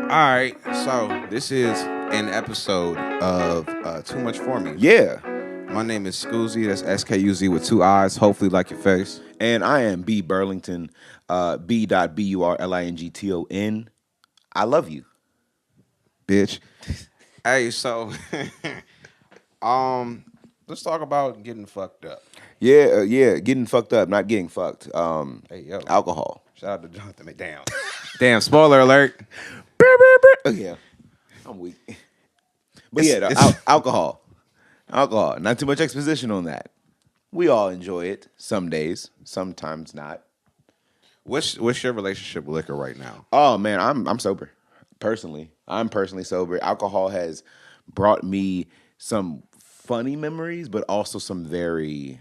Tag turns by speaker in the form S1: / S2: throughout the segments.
S1: All right, so this is an episode of Too Much For Me.
S2: Yeah.
S1: My name is Skuzii. That's Skuz with two eyes. Hopefully, like your face.
S2: And I am B Burlington, B.Burlington. I love you.
S1: Bitch. Hey, so let's talk about getting fucked up.
S2: Yeah, getting fucked up, not getting fucked.
S1: Hey, yo,
S2: Alcohol.
S1: shout out to Jonathan McDowell. Damn, spoiler alert.
S2: Oh, yeah, I'm weak. But alcohol. Alcohol. Not too much exposition on that. We all enjoy it some days, sometimes not.
S1: What's your relationship with liquor right now?
S2: Oh man, I'm sober. Personally, I'm personally sober. Alcohol has brought me some funny memories, but also some very,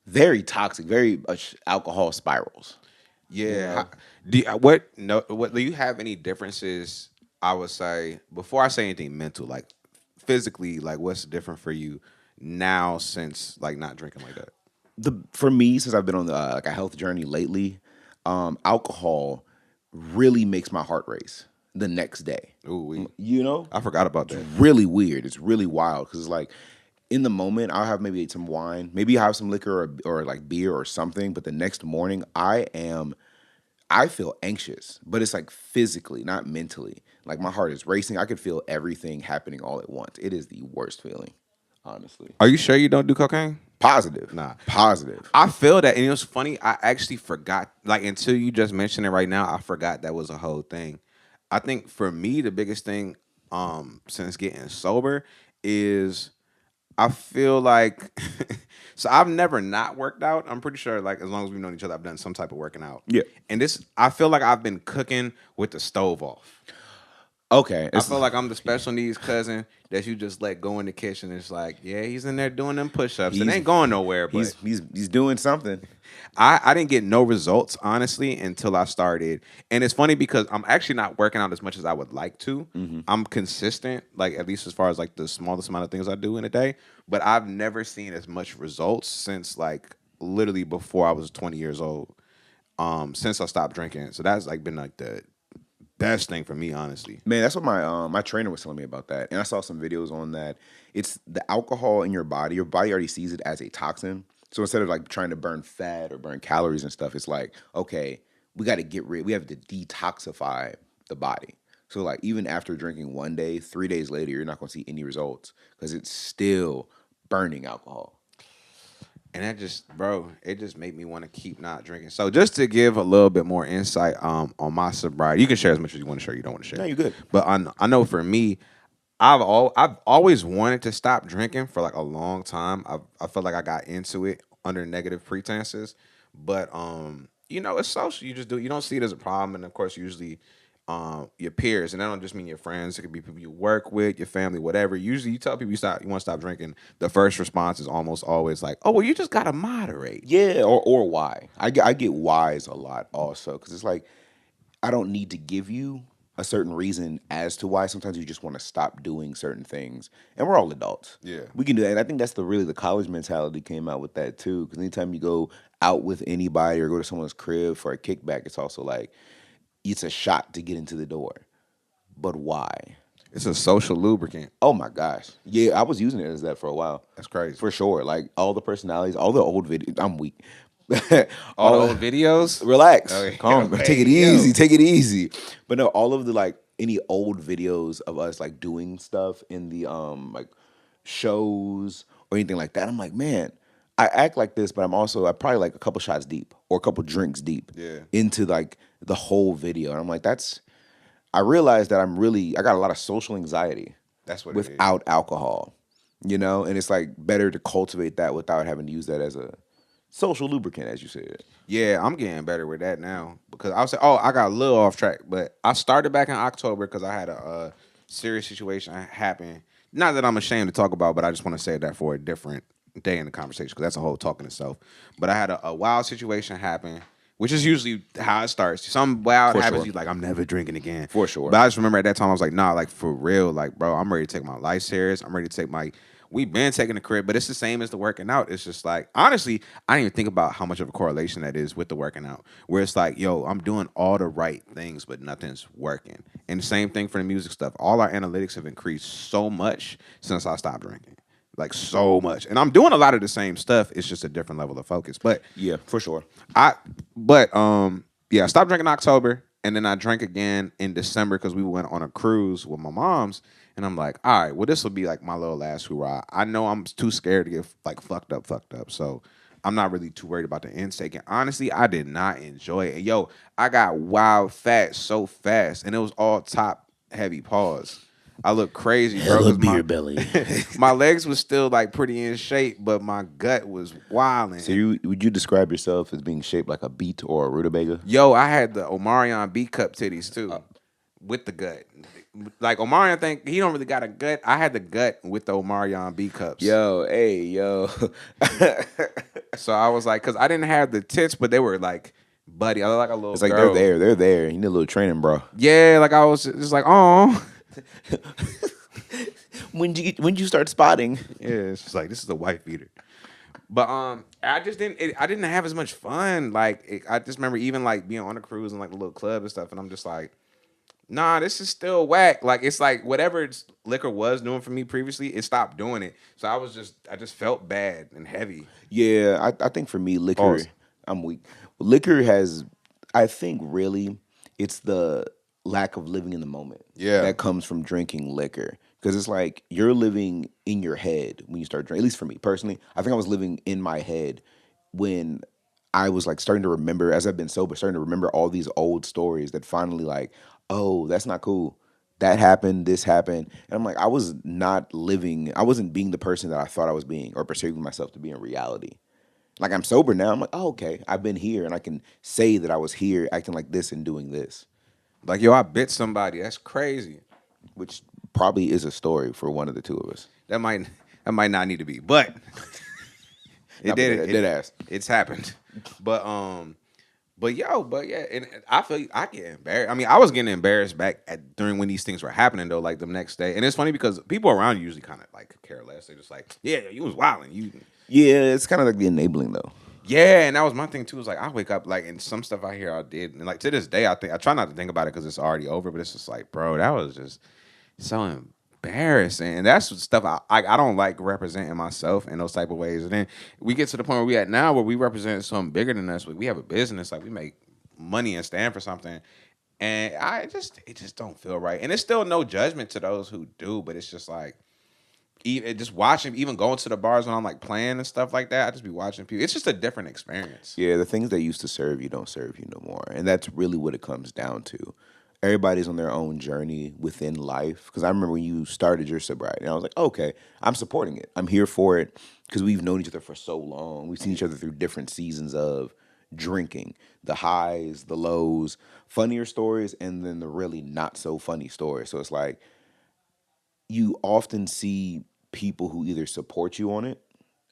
S2: very toxic, very much alcohol spirals.
S1: Yeah. What do you have any differences? I would say before I say anything mental, like physically, like what's different for you now since like not drinking like that?
S2: For me, since I've been on like a health journey lately, alcohol really makes my heart race the next day.
S1: Ooh,
S2: You know,
S1: I forgot about that.
S2: really weird. It's really wild because it's like in the moment I'll have maybe some wine, maybe I have some liquor or like beer or something, but the next morning I feel anxious, but it's like physically, not mentally. Like my heart is racing. I could feel everything happening all at once. It is the worst feeling, honestly.
S1: Are you sure you don't do cocaine?
S2: Positive.
S1: Nah.
S2: Positive.
S1: I feel that, and it was funny. I actually forgot, like until you just mentioned it right now, I forgot that was a whole thing. I think for me, the biggest thing, since getting sober, is I feel like so I've never not worked out. I'm pretty sure like as long as we've known each other, I've done some type of working out.
S2: Yeah.
S1: And this I feel like I've been cooking with the stove off.
S2: Okay.
S1: I feel like I'm the special needs cousin that you just let go in the kitchen. It's like, yeah, he's in there doing them push-ups. It
S2: He's-
S1: ain't going nowhere, but
S2: he's doing something.
S1: I didn't get no results, honestly, until I started. And it's funny because I'm actually not working out as much as I would like to. I'm consistent, like at least as far as like the smallest amount of things I do in a day. But I've never seen as much results since like literally before I was 20 years old. Since I stopped drinking. So that's like been like the best thing for me, honestly.
S2: Man, that's what my trainer was telling me about that, and I saw some videos on that. It's the alcohol in your body. Your body already sees it as a toxin. So instead of like trying to burn fat or burn calories and stuff, it's like, okay, we got to get rid. We have to detoxify the body. So like even after drinking one day, 3 days later, you're not going to see any results because it's still burning alcohol.
S1: And that just, bro, it just made me want to keep not drinking. So just to give a little bit more insight on my sobriety, you can share as much as you want to share. You don't want to share.
S2: No, you're good.
S1: But I know for me, I've always wanted to stop drinking for like a long time. I felt like I got into it under negative pretenses, but it's social. You don't see it as a problem, and of course, usually your peers, and I don't just mean your friends. It could be people you work with, your family, whatever. Usually, you tell people you want to stop drinking. The first response is almost always like, "Oh, well, you just gotta moderate."
S2: Yeah, or why? I get whys a lot also because it's like I don't need to give you a certain reason as to why. Sometimes you just want to stop doing certain things, and we're all adults.
S1: Yeah.
S2: We can do that. And I think that's the college mentality came out with that too. Because anytime you go out with anybody or go to someone's crib for a kickback, it's also like it's a shot to get into the door. But why?
S1: It's a social lubricant.
S2: Oh my gosh. Yeah, I was using it as that for a while.
S1: That's crazy.
S2: For sure. Like all the personalities, all the old videos. I'm weak.
S1: All the old videos.
S2: Relax.
S1: Okay.
S2: Calm.
S1: Okay.
S2: Take it easy. Take it easy. But no, all of the like any old videos of us like doing stuff in the like shows or anything like that. I'm like, man, I act like this, but I'm probably like a couple shots deep or a couple drinks deep
S1: Yeah.
S2: into like the whole video. And I'm like, I realized that I got a lot of social anxiety
S1: That's what it is.
S2: without alcohol, and it's like better to cultivate that without having to use that as a social lubricant, as you said.
S1: Yeah, I'm getting better with that now because I was say, I got a little off track, but I started back in October because I had a serious situation happen. Not that I'm ashamed to talk about, but I just want to say that for a different day in the conversation because that's a whole talk in itself. But I had a wild situation happen, which is usually how it starts. Some wild
S2: For
S1: happens,
S2: sure.
S1: you're like, I'm never drinking again.
S2: For sure.
S1: But I just remember at that time, I was like, nah, like for real, like, bro, I'm ready to take my life serious. I'm ready to take we've been taking the crib, but it's the same as the working out. It's just like honestly, I didn't even think about how much of a correlation that is with the working out. Where it's like, yo, I'm doing all the right things, but nothing's working. And the same thing for the music stuff. All our analytics have increased so much since I stopped drinking. Like so much. And I'm doing a lot of the same stuff. It's just a different level of focus. But
S2: Yeah, for sure.
S1: I but yeah, I stopped drinking in October and then I drank again in December because we went on a cruise with my mom's and I'm like, all right, well this will be like my little last hurrah. I know I'm too scared to get like fucked up. So I'm not really too worried about the intake. And honestly, I did not enjoy it. And yo, I got wild fat so fast and it was all top heavy pause. I look crazy, bro,
S3: Hella
S1: because
S3: beer belly.
S1: my legs was still like pretty in shape, but my gut was
S2: So
S1: wilding.
S2: would you describe yourself as being shaped like a beet or a rutabaga?
S1: Yo, I had the Omarion B cup titties too, with the gut. Like Omarion, think he don't really got a gut. I had the gut with the Omarion B cups.
S2: Yo, hey, yo.
S1: So I was like, cause I didn't have the tits, but they were like, buddy, I look like a little
S2: It's like
S1: girl.
S2: they're there. You need a little training, bro.
S1: Yeah, like I was just like, oh.
S2: When you start spotting?
S1: Yeah, it's just like this is a white beater. But I just didn't. I didn't have as much fun. Like I just remember even like being on a cruise and like a little club and stuff, and I'm just like, nah, this is still whack. Like it's like whatever liquor was doing for me previously, it stopped doing it. So I just felt bad and heavy.
S2: Yeah, I think for me, liquor,
S1: Pause.
S2: I'm weak. Liquor has, I think, really, it's the lack of living in the moment
S1: Yeah.
S2: that comes from drinking liquor. Because it's like you're living in your head when you start drinking. At least for me personally, I think I was living in my head when I was like starting to remember, as I've been sober, starting to remember all these old stories that finally like, oh, that's not cool. That happened, this happened. And I'm like, I was not living, I wasn't being the person that I thought I was being or perceiving myself to be in reality. Like I'm sober now. I'm like, oh, okay, I've been here and I can say that I was here acting like this and doing this,
S1: Like yo, I bit somebody. That's crazy.
S2: which probably is a story for one of the two of us.
S1: That might that might not need to be, but it
S2: Nah, but
S1: did.
S2: dead ass.
S1: It's happened. But yo, but yeah, and I feel I get embarrassed. I mean, I was getting embarrassed back during when these things were happening though, like the next day. And it's funny because people around you usually kind of like care less. They're just like, yeah, you was wilding. You
S2: Yeah, it's kind of like the enabling though.
S1: yeah, and that was my thing too. Is like I wake up like and some stuff I hear I did, and like to this day I think I try not to think about it because it's already over. But it's just like, bro, that was just so embarrassing. And that's stuff I don't like representing myself in those type of ways. And then we get to the point where we at now where we represent something bigger than us. We have a business, like we make money and stand for something. And it just don't feel right. And it's still no judgment to those who do, but it's just like even just watching, even going to the bars when I'm like playing and stuff like that. I just be watching people. It's just a different experience.
S2: Yeah, the things that used to serve you don't serve you no more. And that's really what it comes down to. Everybody's on their own journey within life. Because I remember when you started your sobriety, and I was like, okay, I'm supporting it. I'm here for it because we've known each other for so long. We've seen each other through different seasons of drinking, the highs, the lows, funnier stories, and then the really not so funny stories. So it's like you often see people who either support you on it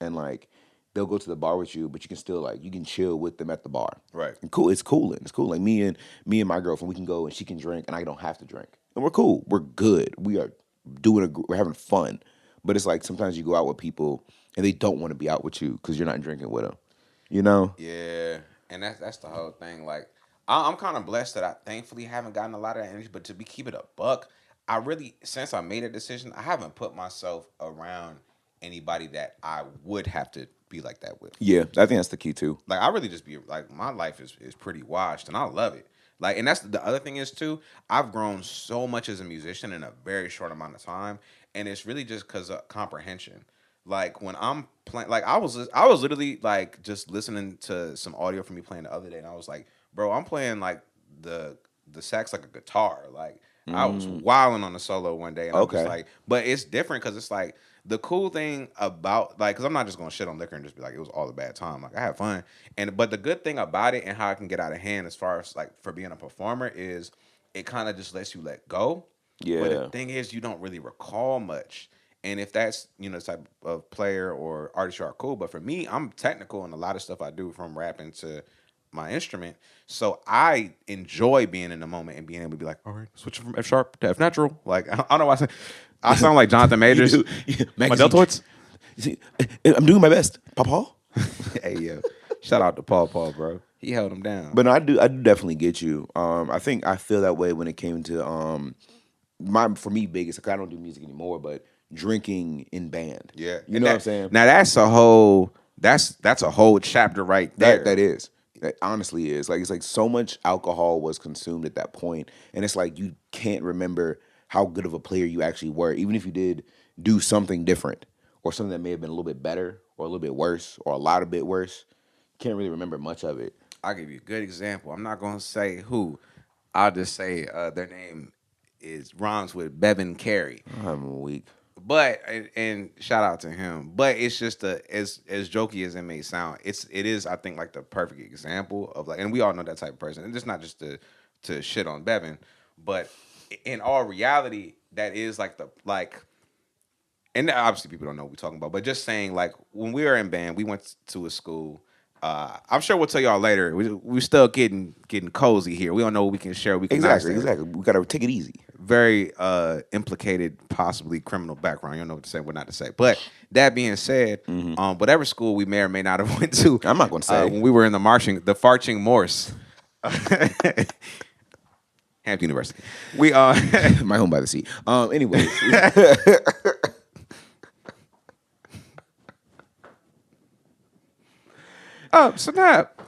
S2: and like they'll go to the bar with you, but you can still like you can chill with them at the bar.
S1: Right.
S2: And cool, it's cool. It's cool. Like me and my girlfriend, we can go and she can drink and I don't have to drink. And we're cool. We're good. We are we're having fun. But it's like sometimes you go out with people and they don't want to be out with you because you're not drinking with them. You know?
S1: Yeah, and that's the whole thing. Like, I'm kind of blessed that I thankfully haven't gotten a lot of that energy. But to be keep it a buck, I really since I made a decision, I haven't put myself around anybody that I would have to be like that with.
S2: Yeah, I think that's the key too.
S1: Like, I really just be like, my life is pretty washed, and I love it. Like, and that's the other thing is too. I've grown so much as a musician in a very short amount of time, and it's really just because of comprehension. Like when I'm playing, like I was literally like just listening to some audio from me playing the other day, and I was like, bro, I'm playing like the the sax like a guitar. Like I was wilding on the solo one day, and I'm just
S2: Okay.
S1: like, but it's different because it's like the cool thing about like, because I'm not just gonna shit on liquor and just be like it was all a bad time. Like I had fun, and but the good thing about it and how I can get out of hand as far as like for being a performer is it kind of just lets you let go. But the
S2: Yeah.
S1: thing is, you don't really recall much. And if that's the type of player or artist you are, cool. But for me, I'm technical in a lot of stuff I do, from rapping to my instrument. So I enjoy being in the moment and being able to be like, all right, switch from F sharp to F natural. Like I don't know why I sound like Jonathan
S2: You
S1: Majors.
S2: do. Yeah,
S1: My
S2: magazine.
S1: deltoids.
S2: You see, I'm doing my best, Papa.
S1: Hey yo, shout out to Paul, bro. He held him down.
S2: But no, I do definitely get you. I think I feel that way when it came to my for me biggest. Like, I don't do music anymore, but drinking in band.
S1: Yeah,
S2: You
S1: and
S2: know what I'm
S1: that
S2: saying?
S1: now that's a whole chapter right there.
S2: That is. That honestly is. Like, it's like so much alcohol was consumed at that point, and it's like you can't remember how good of a player you actually were, even if you did do something different or something that may have been a little bit better or a little bit worse or a lot of bit worse. Can't really remember much of it.
S1: I'll give you a good example. I'm not gonna say who. I'll just say their name is rhymes with Bevan Carey.
S2: I'm weak.
S1: But and shout out to him. But it's just as jokey as it may sound. It is I think like the perfect example of like, and we all know that type of person. And it's not just to shit on Bevan, but in all reality, that is like the like. And obviously people don't know what we're talking about, but just saying like when we were in band, we went to a school. I'm sure we'll tell y'all later. We still getting cozy here. We don't know what we can share. We can not
S2: Exactly,
S1: share.
S2: exactly. We gotta take it easy.
S1: Very implicated, possibly criminal background. You don't know what to say, what not to say. But that being said, whatever school we may or may not have went to,
S2: I'm not gonna say.
S1: when we were in the Farching Morse, Hampton University. We
S2: My home by the sea. Anyways.
S1: snap.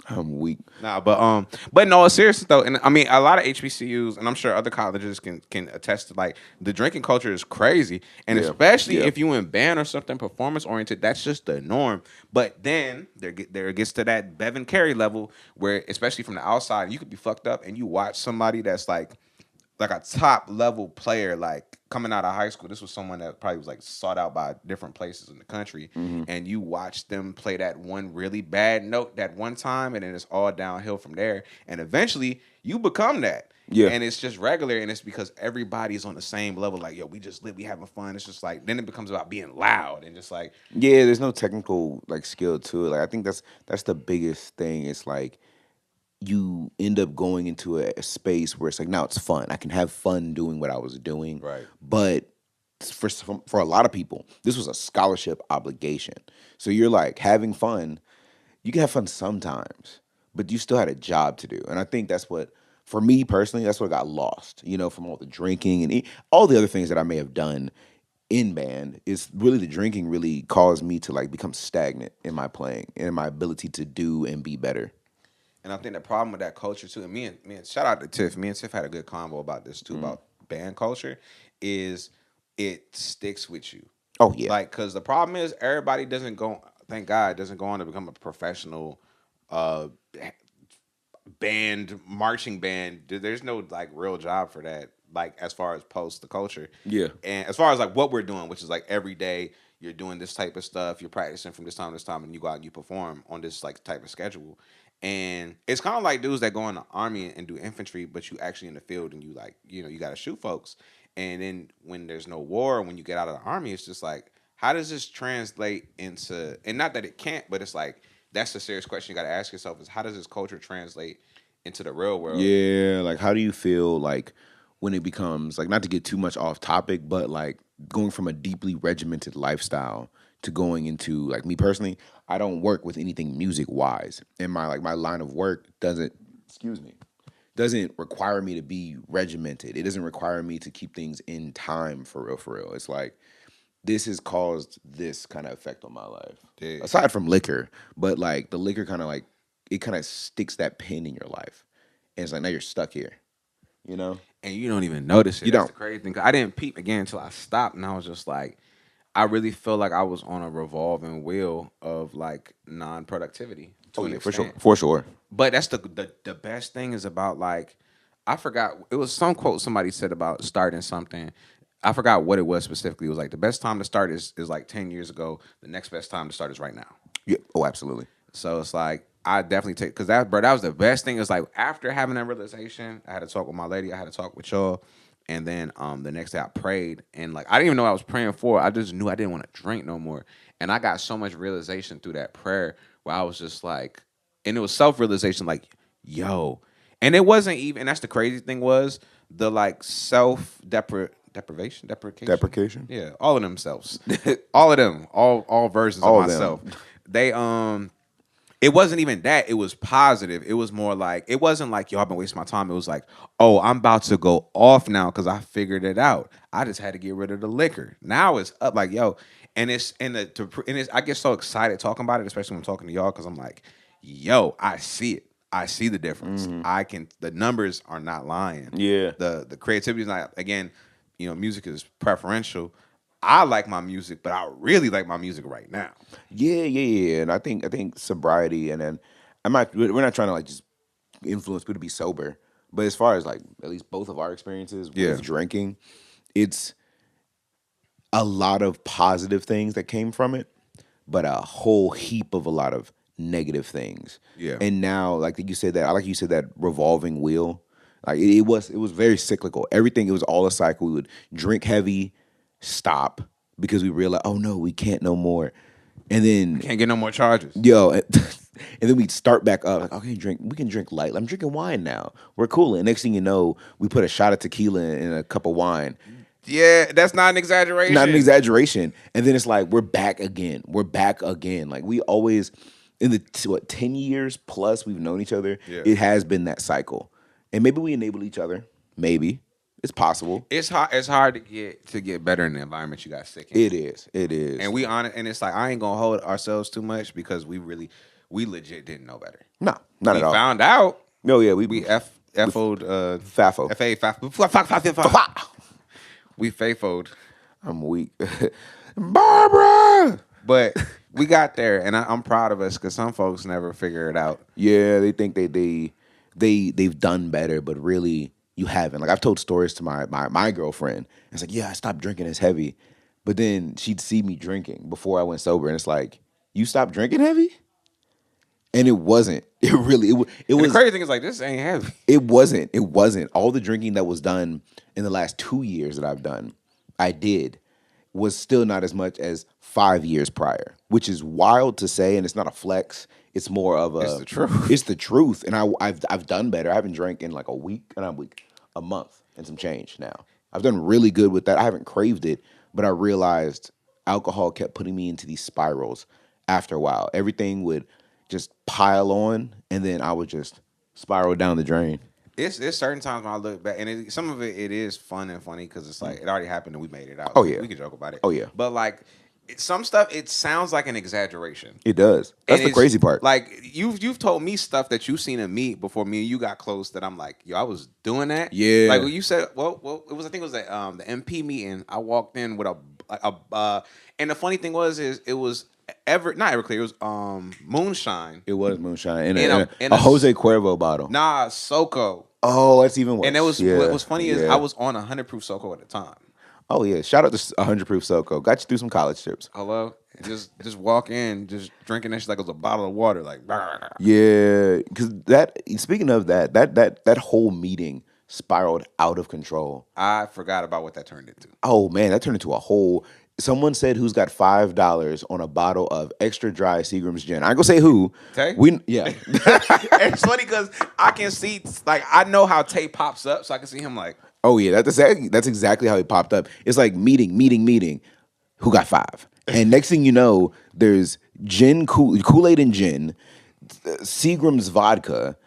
S2: I'm weak.
S1: Nah, but no, seriously though, and I mean a lot of HBCUs, and I'm sure other colleges can attest to like the drinking culture is crazy, and
S2: Yeah,
S1: especially
S2: yeah.
S1: if you in band or something performance oriented, that's just the norm. But then there it gets to that Bevan Carey level where, especially from the outside, you could be fucked up, and you watch somebody that's like a top level player, like coming out of high school. This was someone that probably was like sought out by different places in the country, and you watch them play that one really bad note that one time, and then it's all downhill from there. And eventually, you become that.
S2: Yeah.
S1: And it's just regular, and it's because everybody's on the same level. Like, yo, we just lit, we having fun. It's just like then it becomes about being loud and just like
S2: Yeah, there's no technical like skill to it. Like, I think that's the biggest thing. It's like you end up going into a space where it's like now it's fun. I can have fun doing what I was doing.
S1: Right.
S2: But for a lot of people, this was a scholarship obligation. So you're like having fun. You can have fun sometimes, but you still had a job to do. And I think that's what, for me personally, that's what got lost. From all the drinking and all the other things that I may have done in band. Is really the drinking really caused me to like become stagnant in my playing and my ability to do and be better.
S1: And I think the problem with that culture too, and me and shout out to Tiff. Me and Tiff had a good convo about this too, about band culture, is it sticks with you.
S2: Oh yeah.
S1: Like, cause the problem is everybody doesn't go. Thank God, doesn't go on to become a professional uh, band, marching band. There's no like real job for that. Like as far as post the culture,
S2: Yeah.
S1: and as far as like what we're doing, which is like every day you're doing this type of stuff. You're practicing from this time to this time, and you go out and you perform on this like type of schedule. And it's kind of like dudes that go in the army and do infantry, but you actually in the field and you like you got to shoot folks. And then when there's no war, when you get out of the army, it's just like how does this translate into? And not that it can't, but it's like that's the serious question you got to ask yourself: is how does this culture translate into the real world?
S2: Yeah, like how do you feel like when it becomes like, not to get too much off topic, but like going from a deeply regimented lifestyle to going into, like, me personally, I don't work with anything music wise. And my line of work doesn't, excuse me, doesn't require me to be regimented. It doesn't require me to keep things in time for real, for real. It's like this has caused this kind of effect on my life.
S1: Yeah.
S2: Aside from liquor, but like the liquor kind of like it kind of sticks that pin in your life. And it's like now you're stuck here. You know?
S1: And you don't even notice it.
S2: You
S1: That's
S2: don't.
S1: the crazy thing. 'Cause I didn't peep again until I stopped, and I was just like, I really feel like I was on a revolving wheel of like non-productivity to
S2: Oh
S1: an
S2: yeah, for sure.
S1: extent.
S2: For sure.
S1: But that's the best thing is about like I forgot it was some quote somebody said about starting something. I forgot what it was specifically. It was like the best time to start is like 10 years ago. The next best time to start is right now.
S2: Yeah. Oh, absolutely.
S1: So it's like I definitely take because that was the best thing. Is like after having that realization, I had to talk with my lady. I had to talk with y'all, and then the next day I prayed, and like I didn't even know what I was praying for. I just knew I didn't want to drink no more, and I got so much realization through that prayer where I was just like, and it was self-realization like, yo. And it wasn't even, and that's the crazy thing was the like deprecation.
S2: Deprecation.
S1: Yeah, all of themselves. All of them, all versions of
S2: All of
S1: myself.
S2: them.
S1: They it wasn't even that. It was positive. It was more like, it wasn't like, yo, I've been wasting my time. It was like, oh, I'm about to go off now because I figured it out. I just had to get rid of the liquor. Now it's up, like, yo, and I get so excited talking about it, especially when I'm talking to y'all, because I'm like, yo, I see it. I see the difference. The numbers are not lying.
S2: Yeah.
S1: The creativity is not, again, music is preferential. I like my music, but I really like my music right now.
S2: Yeah. And I think sobriety, and then we're not trying to like just influence people to be sober, but as far as like at least both of our experiences
S1: Yeah.
S2: with drinking, it's a lot of positive things that came from it, but a whole heap of a lot of negative things.
S1: Yeah.
S2: And now, like you said that, I like you said that revolving wheel. Like it was very cyclical. Everything, it was all a cycle. We would drink heavy, stop because we realized, oh no, we can't no more. And then
S1: Can't get no more charges.
S2: and then we'd start back up. Like, okay, we can drink light. I'm drinking wine now. We're cool. And next thing you know, we put a shot of tequila in a cup of wine.
S1: Yeah, that's not an exaggeration.
S2: Not an exaggeration. And then it's like we're back again. We're back again. Like we always, in the 10 years plus we've known each other,
S1: Yeah.
S2: it has been that cycle. And maybe we enable each other. Maybe it's possible.
S1: It's hard. It's hard to get better in the environment you got sick in.
S2: It is.
S1: And we on it, and it's like I ain't gonna hold ourselves too much because we legit didn't know better.
S2: No, not at all.
S1: We found out.
S2: No, yeah,
S1: We FO'd
S2: FAFO.
S1: We FAFO'd.
S2: I'm weak. Barbara.
S1: But we got there, and I'm proud of us because some folks never figure it out.
S2: Yeah, they think they've done better, but really you haven't. Like I've told stories to my girlfriend. And it's like, yeah, I stopped drinking as heavy, but then she'd see me drinking before I went sober, and it's like, you stopped drinking heavy, and it wasn't. It really it was.
S1: The crazy thing is like this ain't heavy.
S2: It wasn't. It wasn't. All the drinking that was done in the last 2 years that I've done, I did, was still not as much as 5 years prior, which is wild to say, and it's not a flex. It's more of a.
S1: It's the truth.
S2: It's the truth, and I've done better. I haven't drank in like a month and some change now. I've done really good with that. I haven't craved it, but I realized alcohol kept putting me into these spirals. After a while, everything would just pile on, and then I would just spiral down the drain.
S1: It's certain times when I look back, and some of it is fun and funny because it's like it already happened and we made it out.
S2: Oh,
S1: So
S2: yeah.
S1: we can joke about it.
S2: Oh, yeah.
S1: But like some stuff, it sounds like an exaggeration.
S2: It does. That's
S1: And
S2: the crazy part.
S1: Like you've told me stuff that you've seen in me before me and you got close that I'm like, yo, I was doing that.
S2: Yeah.
S1: Like when you said, well, it was, I think it was the MP meeting. I walked in with and the funny thing was it was not Everclear. It was moonshine.
S2: It was moonshine in
S1: In
S2: a
S1: a
S2: Jose Cuervo bottle.
S1: Nah, Soko.
S2: Oh, that's even worse.
S1: And it was
S2: Yeah,
S1: what was funny is
S2: yeah.
S1: I was on 100 proof Soko at the time.
S2: Oh yeah, shout out to 100 Proof Soko. Got you through some college trips.
S1: Hello, just walk in, just drinking that shit like it was a bottle of water, like.
S2: Yeah, because speaking of that whole meeting spiraled out of control.
S1: I forgot about what that turned into.
S2: Oh man, that turned into a whole. Someone said who's got $5 on a bottle of extra dry Seagram's gin. I ain't gonna say who.
S1: Tay?
S2: Yeah.
S1: It's funny because I can see, like, I know how Tay pops up, so I can see him like.
S2: Oh yeah, that's exactly how he popped up. It's like meeting. Who got 5? And next thing you know, there's gin, Kool-Aid and gin, Seagram's vodka,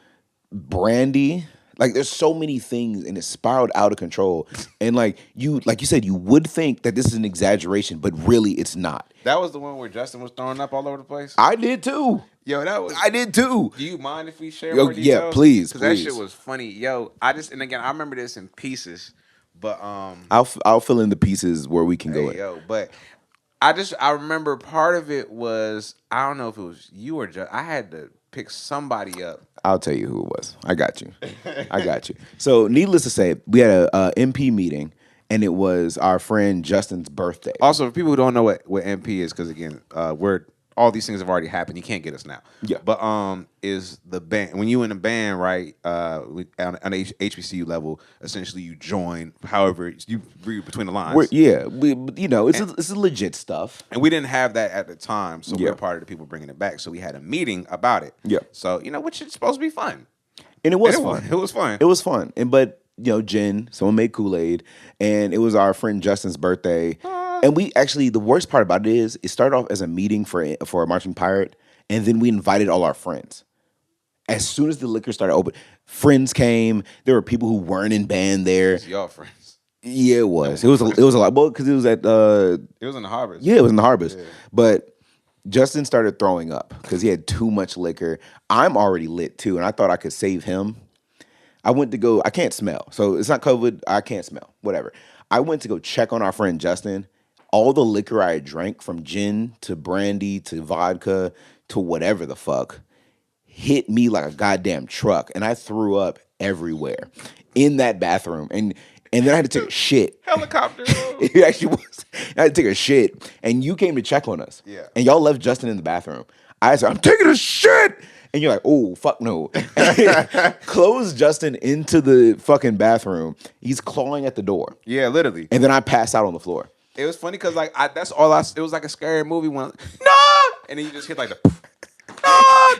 S2: brandy. Like there's so many things, and it spiraled out of control. And like you said, you would think that this is an exaggeration, but really it's not.
S1: That was the one where Justin was throwing up all over the place.
S2: I did too.
S1: Yo, that was.
S2: I did too.
S1: Do you mind if we share
S2: Yo,
S1: more details?
S2: yeah, please,
S1: Because that
S2: please.
S1: shit was funny. Yo, and again, I remember this in pieces, but
S2: I'll fill in the pieces where we can go in.
S1: Yo, but I remember part of it was, I don't know if it was you or I had to pick somebody up.
S2: I'll tell you who it was. I got you. So, needless to say, we had a MP meeting, and it was our friend Justin's birthday.
S1: Also, for people who don't know what MP is, because again, we're all these things have already happened. You can't get us now.
S2: Yeah.
S1: But is the band when you in a band, right? On HBCU level, essentially you join. However, you read between the lines.
S2: It's a legit stuff.
S1: And we didn't have that at the time, so we
S2: Yeah.
S1: were part of the people bringing it back. So we had a meeting about it.
S2: Yeah.
S1: So which is supposed to be fun.
S2: And it was
S1: And
S2: fun.
S1: It was fun.
S2: It was fun. But Jen, someone made Kool-Aid, and it was our friend Justin's birthday. And we actually, the worst part about it is, it started off as a meeting for a marching pirate, and then we invited all our friends. As soon as the liquor started open, friends came. There were people who weren't in band there.
S1: It's y'all friends.
S2: Yeah, it was. It was a lot. Well, because it was at
S1: It was in the Harbors.
S2: Yeah, it was in the Harbors.
S1: Yeah.
S2: But Justin started throwing up because he had too much liquor. I'm already lit too, and I thought I could save him. I went to go. I can't smell, so it's not COVID. I can't smell. Whatever. I went to go check on our friend Justin. All the liquor I had drank, from gin to brandy to vodka to whatever the fuck, hit me like a goddamn truck, and I threw up everywhere in that bathroom. And then I had to take a shit.
S1: Helicopter.
S2: It actually was. I had to take a shit, and you came to check on us.
S1: Yeah.
S2: And y'all left Justin in the bathroom. I said, "I'm taking a shit," and you're like, "Oh fuck no!" Close Justin into the fucking bathroom. He's clawing at the door,
S1: Yeah, literally.
S2: and then I pass out on the floor.
S1: It was funny because that's all it was like a scary movie when no, and then you just hit like the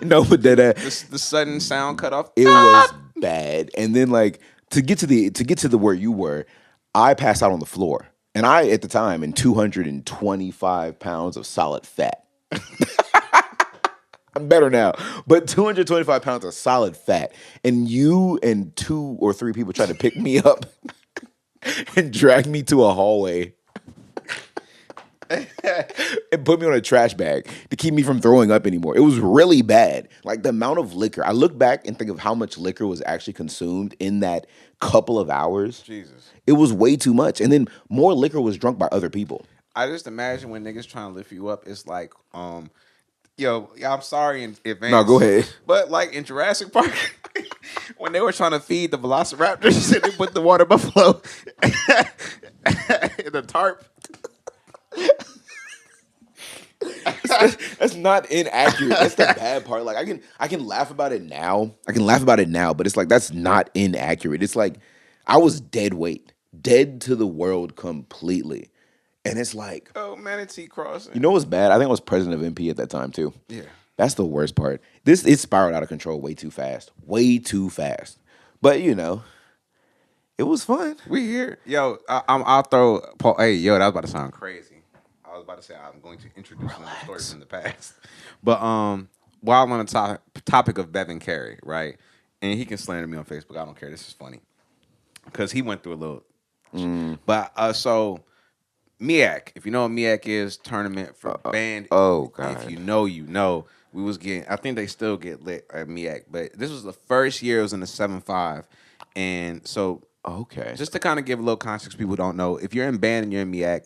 S2: No, but that
S1: the sudden sound cut off.
S2: it was bad. And then like to get to the where you were, I passed out on the floor, and I at the time in 225 pounds of solid fat. I'm better now, but 225 pounds of solid fat, and you and 2 or 3 people tried to pick me up and drag me to a hallway. And put me on a trash bag to keep me from throwing up anymore. It was really bad. Like the amount of liquor. I look back and think of how much liquor was actually consumed in that couple of hours.
S1: Jesus.
S2: It was way too much. And then more liquor was drunk by other people.
S1: I just imagine when niggas trying to lift you up, it's like, I'm sorry in advance.
S2: No, go ahead.
S1: But like in Jurassic Park, when they were trying to feed the velociraptors and they put the water buffalo in the tarp.
S2: That's not inaccurate. That's the bad part. Like I can laugh about it now. But it's like that's not inaccurate. It's like I was dead weight, dead to the world completely. And it's like,
S1: Oh, Manatee Crossing.
S2: you know what's bad? I think I was president of MP at that time too.
S1: Yeah.
S2: That's the worst part. It spiraled out of control way too fast. Way too fast. But it was fun.
S1: We here. Yo, I'll throw Paul. Hey, yo, that was about to sound crazy. I was about to say I'm going to introduce another story from the past. But while I'm on the topic of Bevan Carey, right? And he can slander me on Facebook. I don't care. This is funny. Because he went through a little. But so MEAC, if you know what MEAC is, tournament for band.
S2: Oh, God.
S1: If you know, you know. We was getting, I think they still get lit at MEAC, but this was the first year it was in the 7-5. And so
S2: Okay.
S1: just to kind of give a little context, people don't know. If you're in band and you're in MEAC,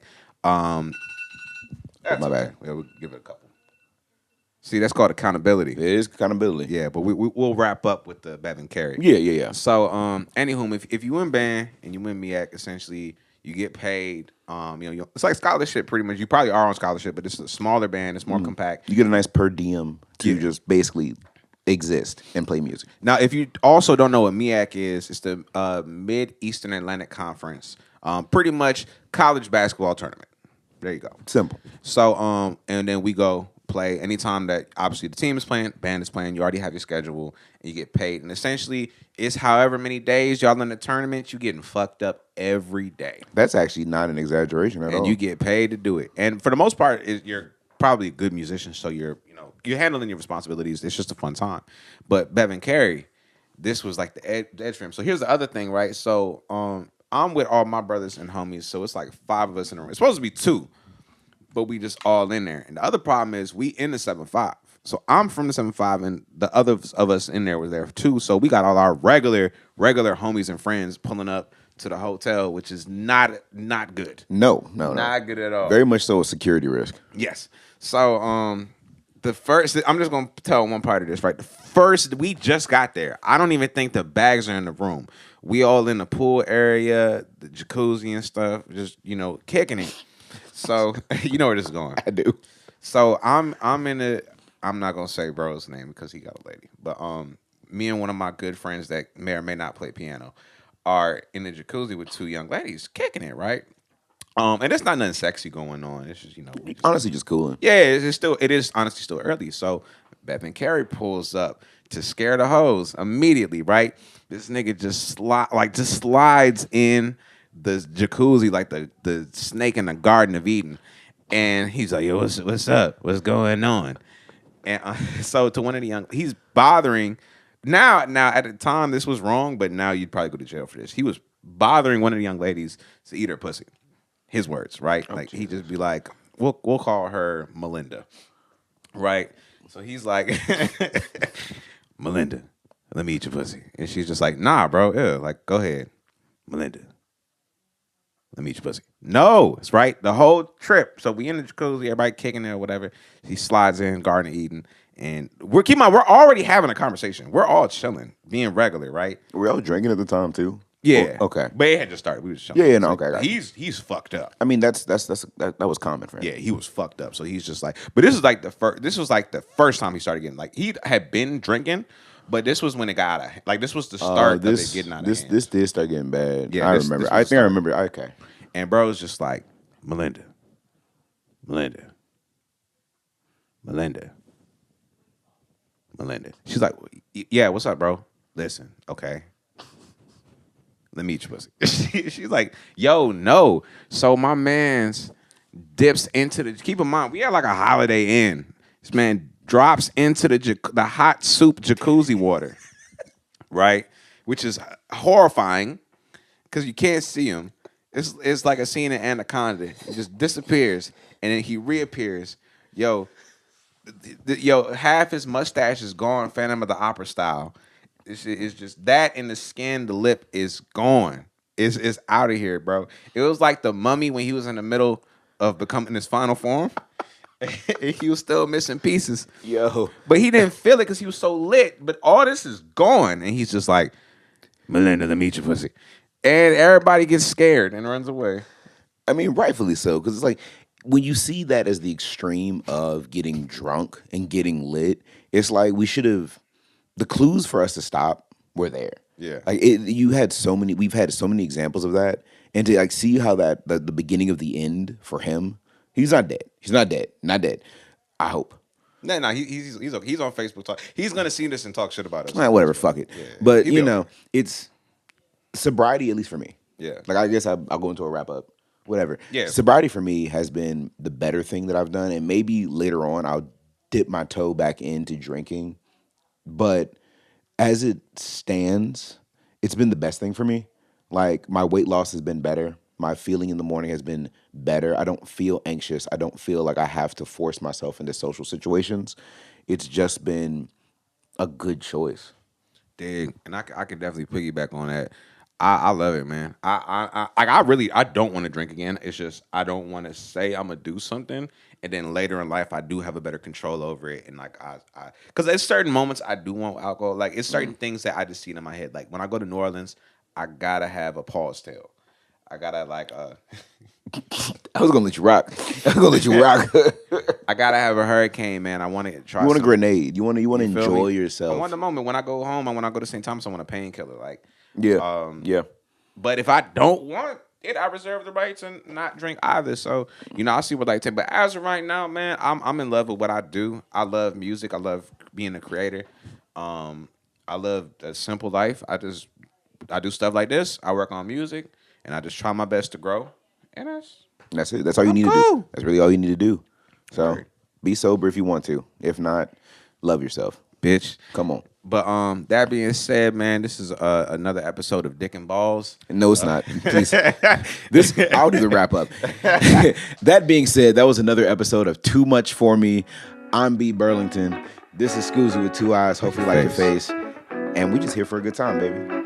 S1: that's
S2: My bad.
S1: okay. Yeah, we'll give it a couple. See, that's called accountability.
S2: It is accountability.
S1: Yeah, but we'll wrap up with the Bevan Carey.
S2: Yeah.
S1: So, anywho, if you in band and you in MEAC, essentially you get paid. It's like scholarship pretty much. You probably are on scholarship, but it's a smaller band. It's more compact.
S2: You get a nice per diem to just basically exist and play music.
S1: Now, if you also don't know what MEAC is, it's the Mid-Eastern Atlantic Conference. Pretty much college basketball tournament. There you go.
S2: Simple.
S1: So, and then we go play anytime that obviously the team is playing, band is playing. You already have your schedule, and you get paid. And essentially, it's however many days y'all in the tournament, you getting fucked up every day,
S2: That's actually not an exaggeration at all.
S1: and you get paid to do it. And for the most part, you're probably a good musician, so you're handling your responsibilities. It's just a fun time. But Bevan Carey, this was like the edge for him. So here's the other thing, right? So I'm with all my brothers and homies, so it's like 5 of us in a room. It's supposed to be 2. But we just all in there. And the other problem is we in the 7-5. So I'm from the 7-5, and the others of us in there were there too. So we got all our regular homies and friends pulling up to the hotel, which is not good.
S2: No.
S1: Not good at all.
S2: Very much so a security risk.
S1: Yes. So the first, I'm just gonna tell one part of this, right? The first, we just got there. I don't even think the bags are in the room. We all in the pool area, the jacuzzi and stuff, just kicking it. So you know where this is going.
S2: I do.
S1: So I'm in a. I'm not gonna say bro's name because he got a lady, but me and one of my good friends that may or may not play piano are in the jacuzzi with two young ladies kicking it, right? And it's not nothing sexy going on. It's just we just
S2: Honestly, just cooling.
S1: yeah, it is honestly still early. So Beth and Carrie pulls up to scare the hoes immediately, right? This nigga just slides in the jacuzzi like the snake in the Garden of Eden. And he's like, yo, what's up? What's going on? And so to one of the young, he's bothering. Now at the time this was wrong, but now you'd probably go to jail for this. He was bothering one of the young ladies to eat her pussy. His words, right?
S2: Oh,
S1: Like he'd
S2: Jesus.
S1: just be like, we'll call her Melinda, right? So he's like, Melinda, let me eat your pussy, and she's just like, nah, bro, yeah, like go ahead, Melinda, let me eat your pussy. No, it's right. The whole trip. So we in the jacuzzi, everybody kicking it or whatever. He slides in, Garden of Eden, and we're already having a conversation. We're all chilling, being regular, right?
S2: Were y'all drinking at the time too?
S1: Yeah.
S2: Or- okay.
S1: But it had just started. We was chilling.
S2: Yeah, yeah, no,
S1: So
S2: okay, got you.
S1: he's fucked up.
S2: I mean, that was common for him.
S1: Yeah, he was fucked up. So he's just like, but this is like the first. This was like the first time he started getting like he had been drinking, but this was when it got out of like this was the start of it getting out of hand.
S2: This did start getting bad.
S1: Yeah,
S2: I
S1: this
S2: remember.
S1: was
S2: I
S1: the
S2: think I
S1: start.
S2: remember. Okay.
S1: And bro was just like, Melinda, Melinda. She's like, yeah, what's up, bro? Listen, okay. Let me eat your pussy. She's like, yo, no. So my man's dips into the. Keep in mind, we had like a Holiday Inn. This man drops into the hot soup jacuzzi water, right? Which is horrifying because you can't see him. It's like a scene in Anaconda. He just disappears and then he reappears. Yo, half his mustache is gone, Phantom of the Opera style. It's just that and the skin, the lip is gone. It's out of here, bro. It was like the Mummy when he was in the middle of becoming his final form. He was still missing pieces.
S2: Yo.
S1: But he didn't feel it because he was so lit. But all this is gone. And he's just like, Melinda, let me eat your pussy. And everybody gets scared and runs away.
S2: I mean, rightfully so, because it's like when you see that as the extreme of getting drunk and getting lit, it's like we should have the clues for us to stop were there.
S1: Yeah.
S2: Like we've had so many examples of that, and to like see how that the beginning of the end for him, he's not dead. He's not dead. Not dead. I hope.
S1: No, he's okay. He's on Facebook talk. He's gonna see this and talk shit about us.
S2: Whatever, fuck it.
S1: Yeah.
S2: But
S1: He'll be okay.
S2: it's sobriety, at least for me.
S1: Yeah.
S2: Like I guess I'll go into a wrap up. Whatever.
S1: Yeah.
S2: Sobriety for me has been the better thing that I've done, and maybe later on I'll dip my toe back into drinking. But as it stands, it's been the best thing for me. Like my weight loss has been better. My feeling in the morning has been better. I don't feel anxious. I don't feel like I have to force myself into social situations. It's just been a good choice.
S1: Dig, and I can definitely piggyback on that. I love it, man. I don't want to drink again. It's just I don't want to say I'm gonna do something, and then later in life I do have a better control over it, and like because there's certain moments I do want alcohol. Like it's certain things that I just see in my head. Like when I go to New Orleans, I gotta have a pause tail. I gotta like
S2: I was gonna let you rock. I was gonna let you rock.
S1: I gotta have a hurricane, man. I want to try.
S2: You want a
S1: something.
S2: grenade. You want to
S1: You feel
S2: enjoy
S1: me?
S2: yourself.
S1: I want the moment when I go home and when I go to St. Thomas, I want a painkiller. Like
S2: Yeah. Yeah.
S1: But if I don't want it, I reserve the right to not drink either. So, I'll see what I take. But as of right now, man, I'm in love with what I do. I love music. I love being a creator. I love a simple life. I do stuff like this. I work on music and I just try my best to grow. And
S2: That's it. That's all you need to do. That's really all you need to do. So be sober if you want to. If not, love yourself.
S1: bitch.
S2: Come on.
S1: But that being said, man, this is another episode of Dick and Balls.
S2: No, it's not. Please. I'll do the wrap up. That being said, that was another episode of Too Much For Me. I'm B. Burlington. This is Skuzii with 2 eyes. Hopefully like your face. And we just here for a good time, baby.